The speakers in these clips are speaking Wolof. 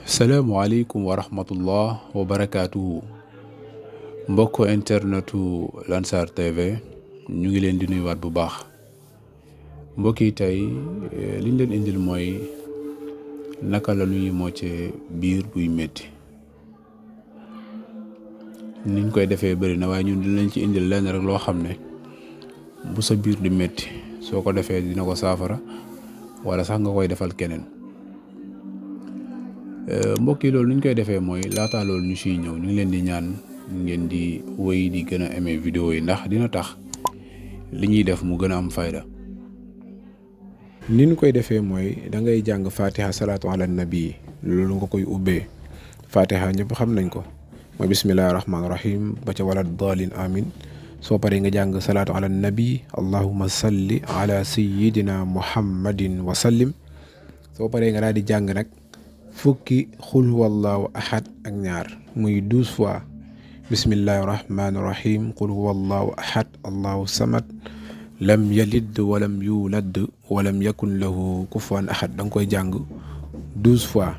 salaamualeykum wa rahmatullah wa barakaatuhu mbokk internetu Lansar TV ñu ngi leen di nuyuwaat bu baax mbokk yi tey liñ leen indil mooy naka la ñuy mocce biir buy métti niñ koy defee bëri na waaye ñun dinañ ci indil lenn rek loo xam ne bu sa biir di métti soo ko defee dina ko saafara wala sax nga koy defal keneen. mbokk yi loolu ni ñu koy defee mooy laataa loolu ñu siy ñëw ñu ngi leen di ñaan ngeen di wéy di gën a aimer vidéo yi ndax dina tax li ñuy def mu gën a am fayda. ni ñu koy defee mooy da ngay jàng fatiha salaatu ala nabi loolu nga koy ubbee fatiha ñëpp xam nañ ko mooy bismillahi rahmaani rahim ba ca wala daalin amin soo paree nga jàng salaatu ala nabi allahumma salli ala sayyidina muhammadin wa sallim soo paree nga daal di jàng nag fukki xul huwallahu ahad ak ñaar muy 12 fois bismillahi rahmaani rahim qul huwallahu ahad allahu samad lam yalid walam yulad walam yakun lahu kufuwan ahad da nga koy jàng 12 fois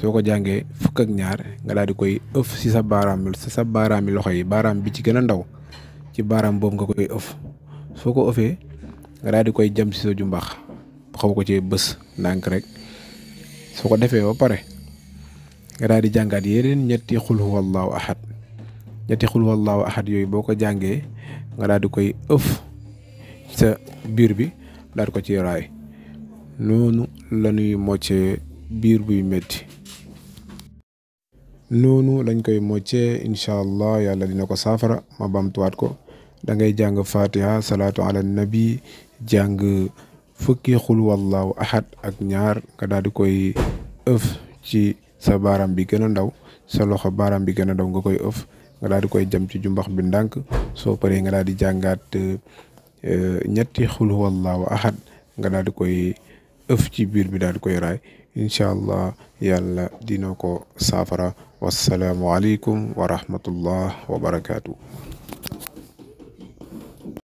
soo ko jàngee fukk ak ñaar nga daal di koy ëf si sa baaraami loxo yi baaraam bi ci gën a ndaw ci baaraam boobu nga koy ëf soo ko ëfee nga daal di koy jam si sa jumbax xaw ko ci bës ndànk rek soo ko defee ba pare nga daal di jàngaat yeneen ñetti xul huwallahu ahad yooyu boo ko jàngee nga daal di koy ëf sa biir bi daal di ko ci raay noonu la ñuy moccee biir buy métti noonu lañ koy moccee incha allah yàlla dina ko saafara ma bamtuwaat ko da ngay jàng fatiha salaatu ala nabi jàng fukki xul wallahu ahad ak ñaar nga daal di koy ëf ci sa baaraam bi gën a ndaw sa loxo baaraam bi gën a ndaw nga koy ëf nga daal di koy jam ci jumbax bi ndànk soo paree nga daal di jàngaat ñetti xul wallahu ahad nga daal di koy ëf ci biir bi daal di koy raay incha allah yàlla dina ko saafara wassalaamu aleykum wa rahmatullah wa barakaatu.